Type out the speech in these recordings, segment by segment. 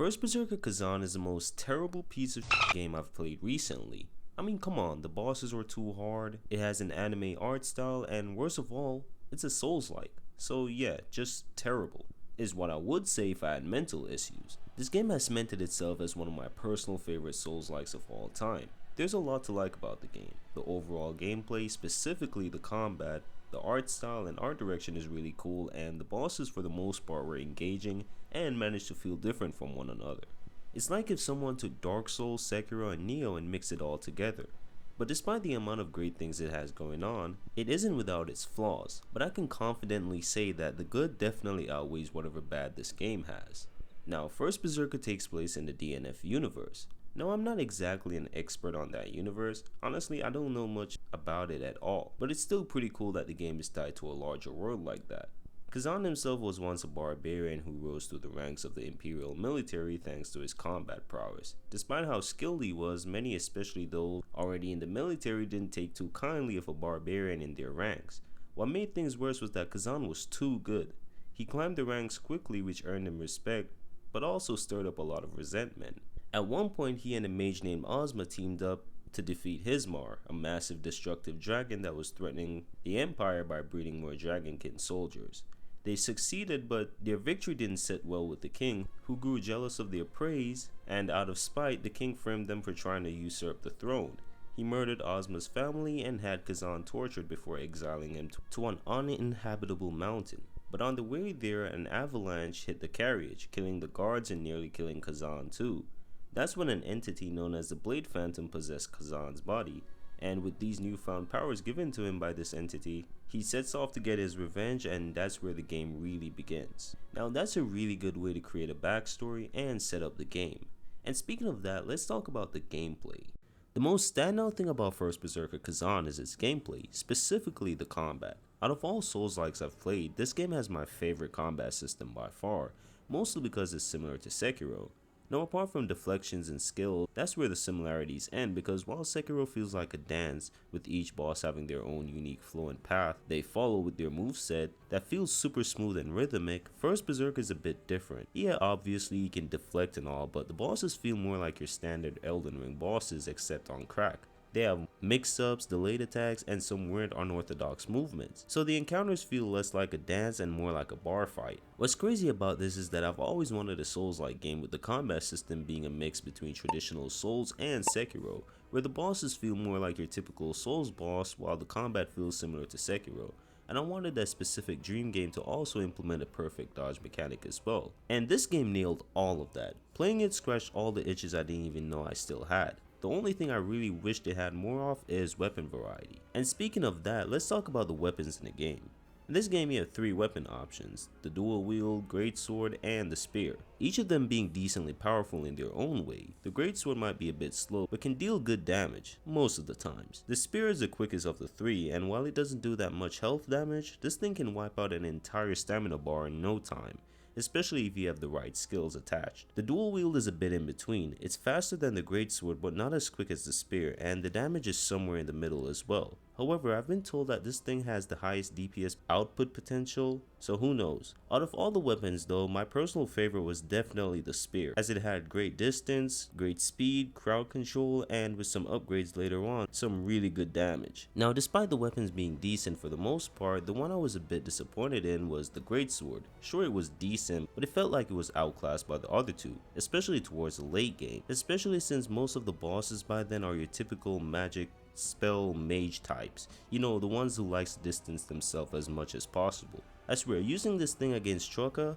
First Berserker Khazan is the most terrible piece of game I've played recently. I mean, come on, the bosses were too hard, it has an anime art style, and worst of all, it's a Souls-like. So yeah, just terrible, is what I would say if I had mental issues. This game has cemented itself as one of my personal favorite Souls-likes of all time. There's a lot to like about the game. The overall gameplay, specifically the combat, the art style and art direction is really cool, and the bosses for the most part were engaging and managed to feel different from one another. It's like if someone took Dark Souls, Sekiro and Neo and mixed it all together. But despite the amount of great things it has going on, it isn't without its flaws, but I can confidently say that the good definitely outweighs whatever bad this game has. Now, First Berserker takes place in the DNF universe. Now, I'm not exactly an expert on that universe, honestly I don't know much about it at all, but it's still pretty cool that the game is tied to a larger world like that. Khazan himself was once a barbarian who rose through the ranks of the Imperial military thanks to his combat prowess. Despite how skilled he was, many, especially those already in the military, didn't take too kindly of a barbarian in their ranks. What made things worse was that Khazan was too good. He climbed the ranks quickly, which earned him respect, but also stirred up a lot of resentment. At one point, he and a mage named Ozma teamed up to defeat Hismar, a massive destructive dragon that was threatening the Empire by breeding more dragonkin soldiers. They succeeded, but their victory didn't sit well with the king, who grew jealous of their praise, and out of spite, the king framed them for trying to usurp the throne. He murdered Ozma's family and had Khazan tortured before exiling him to an uninhabitable mountain. But on the way there, an avalanche hit the carriage, killing the guards and nearly killing Khazan too. That's when an entity known as the Blade Phantom possessed Khazan's body, and with these newfound powers given to him by this entity, he sets off to get his revenge, and that's where the game really begins. Now that's a really good way to create a backstory and set up the game. And speaking of that, let's talk about the gameplay. The most standout thing about First Berserker Khazan is its gameplay, specifically the combat. Out of all Souls-likes I've played, this game has my favorite combat system by far, mostly because it's similar to Sekiro. Now, apart from deflections and skill, that's where the similarities end, because while Sekiro feels like a dance, with each boss having their own unique flow and path they follow with their moveset that feels super smooth and rhythmic, First Berserker is a bit different. Yeah, obviously you can deflect and all, but the bosses feel more like your standard Elden Ring bosses except on crack. They have mix-ups, delayed attacks, and some weird unorthodox movements, so the encounters feel less like a dance and more like a bar fight. What's crazy about this is that I've always wanted a Souls-like game with the combat system being a mix between traditional Souls and Sekiro, where the bosses feel more like your typical Souls boss while the combat feels similar to Sekiro. And I wanted that specific dream game to also implement a perfect dodge mechanic as well. And this game nailed all of that. Playing it scratched all the itches I didn't even know I still had. The only thing I really wish they had more of is weapon variety. And speaking of that, let's talk about the weapons in the game. In this game you have 3 weapon options, the dual wield, greatsword, and the spear. Each of them being decently powerful in their own way. The greatsword might be a bit slow, but can deal good damage, most of the times. The spear is the quickest of the 3, and while it doesn't do that much health damage, this thing can wipe out an entire stamina bar in no time, especially if you have the right skills attached. The dual wield is a bit in between. It's faster than the greatsword but not as quick as the spear, and the damage is somewhere in the middle as well. However, I've been told that this thing has the highest DPS output potential, so who knows. Out of all the weapons though, my personal favorite was definitely the spear, as it had great distance, great speed, crowd control, and with some upgrades later on, some really good damage. Now, despite the weapons being decent for the most part, the one I was a bit disappointed in was the greatsword. Sure, it was decent, but it felt like it was outclassed by the other two, especially towards the late game, especially since most of the bosses by then are your typical magic spell mage types, you know, the ones who likes to distance themselves as much as possible. I swear, using this thing against Troka,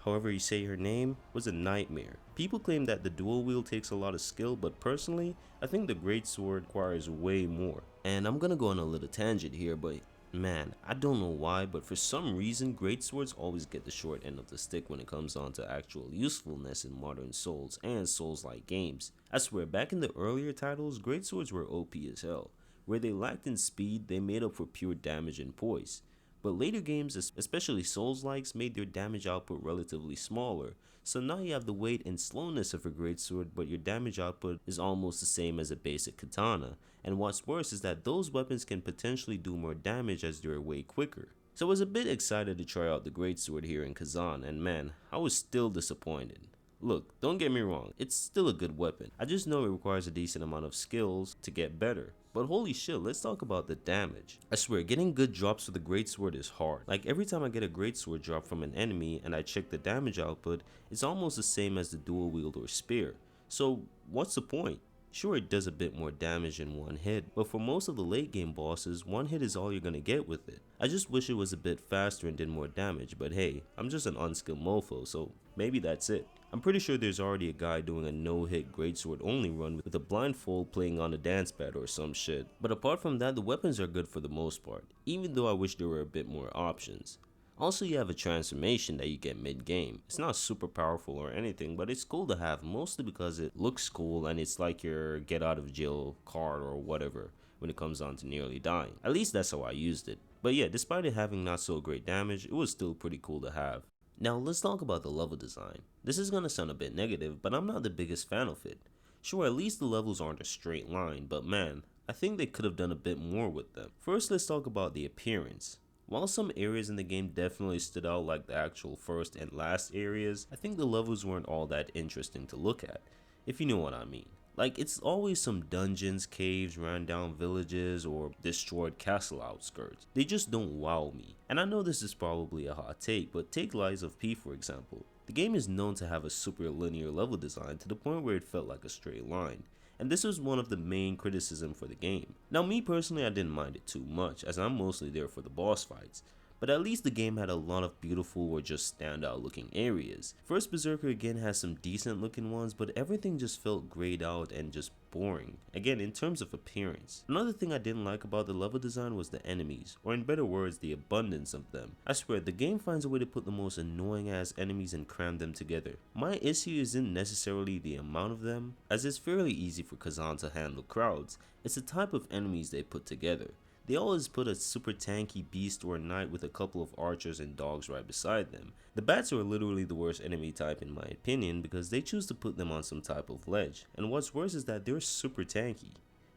however you say her name, was a nightmare. People claim that the dual wield takes a lot of skill, but personally, I think the greatsword requires way more. And I'm gonna go on a little tangent here, but man, I don't know why, but for some reason, greatswords always get the short end of the stick when it comes on to actual usefulness in modern Souls and Souls-like games. I swear, back in the earlier titles, greatswords were OP as hell. Where they lacked in speed, they made up for pure damage and poise. But later games, especially Souls-likes, made their damage output relatively smaller, so now you have the weight and slowness of a greatsword, but your damage output is almost the same as a basic katana, and what's worse is that those weapons can potentially do more damage as they're way quicker. So I was a bit excited to try out the greatsword here in Khazan, and man, I was still disappointed. Look, don't get me wrong, it's still a good weapon. I just know it requires a decent amount of skills to get better. But holy shit, let's talk about the damage. I swear, getting good drops with a greatsword is hard. Like every time I get a greatsword drop from an enemy and I check the damage output, it's almost the same as the dual wield or spear. So what's the point? Sure, it does a bit more damage in one hit, but for most of the late game bosses, one hit is all you're gonna get with it. I just wish it was a bit faster and did more damage, but hey, I'm just an unskilled mofo, so maybe that's it. I'm pretty sure there's already a guy doing a no-hit greatsword only run with a blindfold playing on a dance pad or some shit. But apart from that, the weapons are good for the most part, even though I wish there were a bit more options. Also, you have a transformation that you get mid-game. It's not super powerful or anything, but it's cool to have, mostly because it looks cool and it's like your get out of jail card or whatever when it comes on to nearly dying. At least that's how I used it. But yeah, despite it having not so great damage, it was still pretty cool to have. Now let's talk about the level design. This is gonna sound a bit negative, but I'm not the biggest fan of it. Sure, at least the levels aren't a straight line, but man, I think they could have done a bit more with them. First, let's talk about the appearance. While some areas in the game definitely stood out like the actual first and last areas, I think the levels weren't all that interesting to look at, if you know what I mean. Like, it's always some dungeons, caves, ran down villages, or destroyed castle outskirts. They just don't wow me. And I know this is probably a hot take, but take Lies of P for example. The game is known to have a super linear level design to the point where it felt like a straight line. And this was one of the main criticism for the game. Now me personally, I didn't mind it too much, as I'm mostly there for the boss fights. But at least the game had a lot of beautiful or just standout looking areas. First Berserker again has some decent looking ones, but everything just felt grayed out and just boring. Again, in terms of appearance. Another thing I didn't like about the level design was the enemies, or in better words, the abundance of them. I swear, the game finds a way to put the most annoying ass enemies and cram them together. My issue isn't necessarily the amount of them, as it's fairly easy for Khazan to handle crowds. It's the type of enemies they put together. They always put a super tanky beast or a knight with a couple of archers and dogs right beside them. The bats are literally the worst enemy type in my opinion because they choose to put them on some type of ledge, and what's worse is that they're super tanky.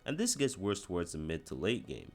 And this gets worse towards the mid to late game.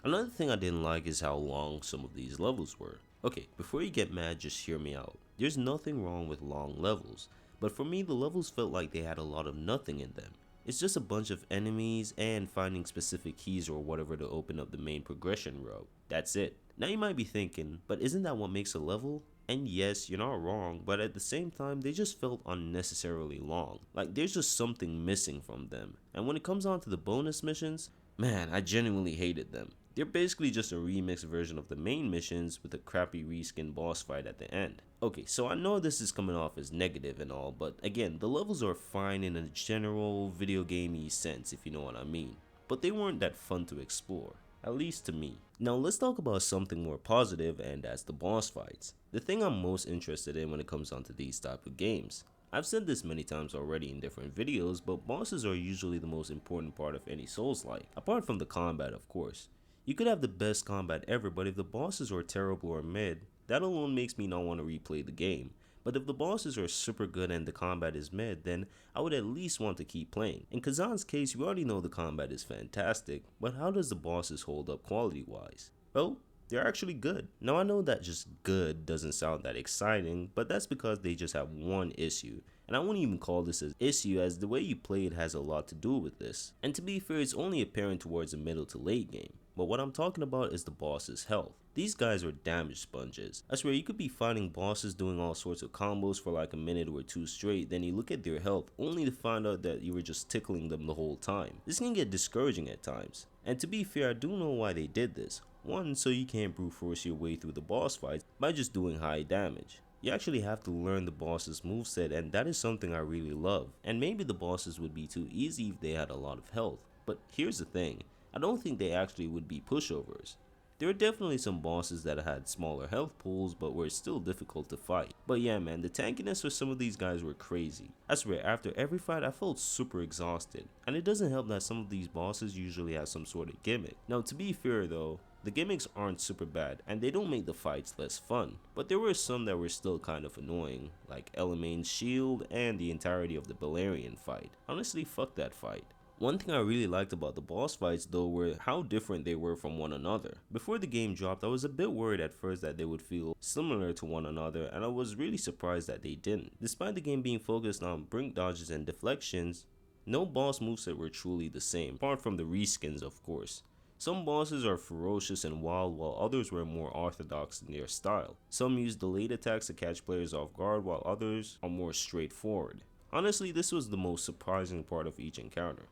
Another thing I didn't like is how long some of these levels were. Okay, before you get mad, just hear me out. There's nothing wrong with long levels, but for me the levels felt like they had a lot of nothing in them. It's just a bunch of enemies and finding specific keys or whatever to open up the main progression route. That's it. Now you might be thinking, but isn't that what makes a level? And yes, you're not wrong, but at the same time, they just felt unnecessarily long. Like there's just something missing from them. And when it comes on to the bonus missions, man, I genuinely hated them. They're basically just a remixed version of the main missions with a crappy reskin boss fight at the end. Okay, so I know this is coming off as negative and all, but again, the levels are fine in a general video gamey sense, if you know what I mean. But they weren't that fun to explore, at least to me. Now let's talk about something more positive, and that's the boss fights. The thing I'm most interested in when it comes down to these type of games. I've said this many times already in different videos, but bosses are usually the most important part of any Souls-like, apart from the combat of course. You could have the best combat ever, but if the bosses are terrible or mid, that alone makes me not want to replay the game. But if the bosses are super good and the combat is mid, then I would at least want to keep playing. In Khazan's case, you already know the combat is fantastic, but how does the bosses hold up quality wise? Well, they're actually good. Now I know that just good doesn't sound that exciting, but that's because they just have one issue. And I wouldn't even call this an issue, as the way you play it has a lot to do with this. And to be fair, it's only apparent towards the middle to late game. But what I'm talking about is the boss's health. These guys are damage sponges. I swear, you could be fighting bosses doing all sorts of combos for like a minute or two straight, then you look at their health only to find out that you were just tickling them the whole time. This can get discouraging at times. And to be fair, I do know why they did this. One, so you can't brute force your way through the boss fights by just doing high damage. You actually have to learn the boss's moveset, and that is something I really love. And maybe the bosses would be too easy if they had a lot of health. But here's the thing, I don't think they actually would be pushovers. There are definitely some bosses that had smaller health pools but were still difficult to fight. But yeah man, the tankiness for some of these guys were crazy. I swear, after every fight I felt super exhausted. And it doesn't help that some of these bosses usually have some sort of gimmick. Now to be fair though, the gimmicks aren't super bad and they don't make the fights less fun. But there were some that were still kind of annoying, like Elaine's shield and the entirety of the Balerian fight. Honestly, fuck that fight. One thing I really liked about the boss fights though were how different they were from one another. Before the game dropped, I was a bit worried at first that they would feel similar to one another, and I was really surprised that they didn't. Despite the game being focused on brink dodges and deflections, no boss moveset were truly the same, apart from the reskins of course. Some bosses are ferocious and wild while others were more orthodox in their style. Some use delayed attacks to catch players off guard while others are more straightforward. Honestly, this was the most surprising part of each encounter.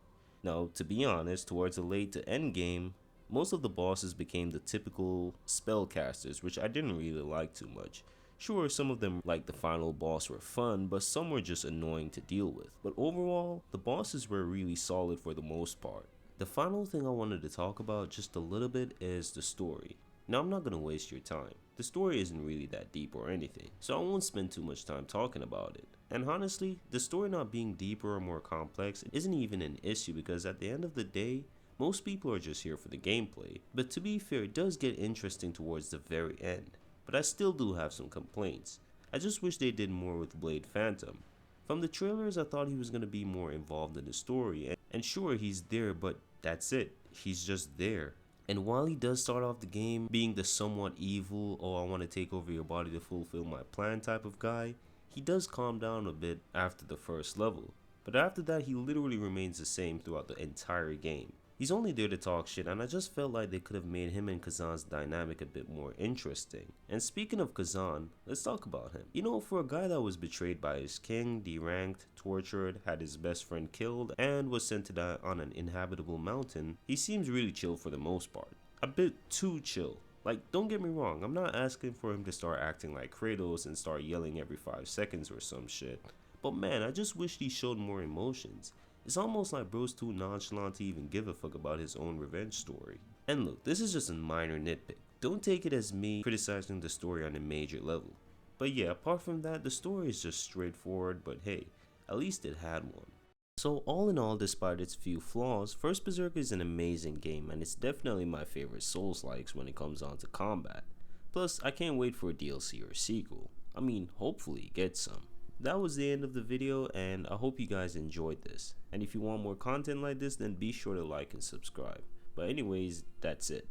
Now, to be honest, towards the late to end game, most of the bosses became the typical spellcasters, which I didn't really like too much. Sure, some of them like the final boss were fun, but some were just annoying to deal with. But overall, the bosses were really solid for the most part. The final thing I wanted to talk about just a little bit is the story. Now, I'm not going to waste your time. The story isn't really that deep or anything, so I won't spend too much time talking about it. And honestly, the story not being deeper or more complex isn't even an issue because at the end of the day, most people are just here for the gameplay. But to be fair, it does get interesting towards the very end. But I still do have some complaints. I just wish they did more with Blade Phantom. From the trailers, I thought he was going to be more involved in the story, and sure, he's there, but that's it. He's just there. And while he does start off the game being the somewhat evil, oh I want to take over your body to fulfill my plan type of guy, he does calm down a bit after the first level. But after that, he literally remains the same throughout the entire game. He's only there to talk shit, and I just felt like they could have made him and Khazan's dynamic a bit more interesting. And speaking of Khazan, let's talk about him. You know, for a guy that was betrayed by his king, deranked, tortured, had his best friend killed, and was sent to die on an inhabitable mountain, he seems really chill for the most part. A bit too chill. Like, don't get me wrong, I'm not asking for him to start acting like Kratos and start yelling every 5 seconds or some shit. But man, I just wish he showed more emotions. It's almost like bro's too nonchalant to even give a fuck about his own revenge story. And look, this is just a minor nitpick. Don't take it as me criticizing the story on a major level. But yeah, apart from that, the story is just straightforward, but hey, at least it had one. So all in all, despite its few flaws, First Berserker is an amazing game and it's definitely my favorite Souls-likes when it comes on to combat. Plus, I can't wait for a DLC or a sequel. I mean, hopefully get some. That was the end of the video and I hope you guys enjoyed this. And if you want more content like this, then be sure to like and subscribe. But anyways, that's it.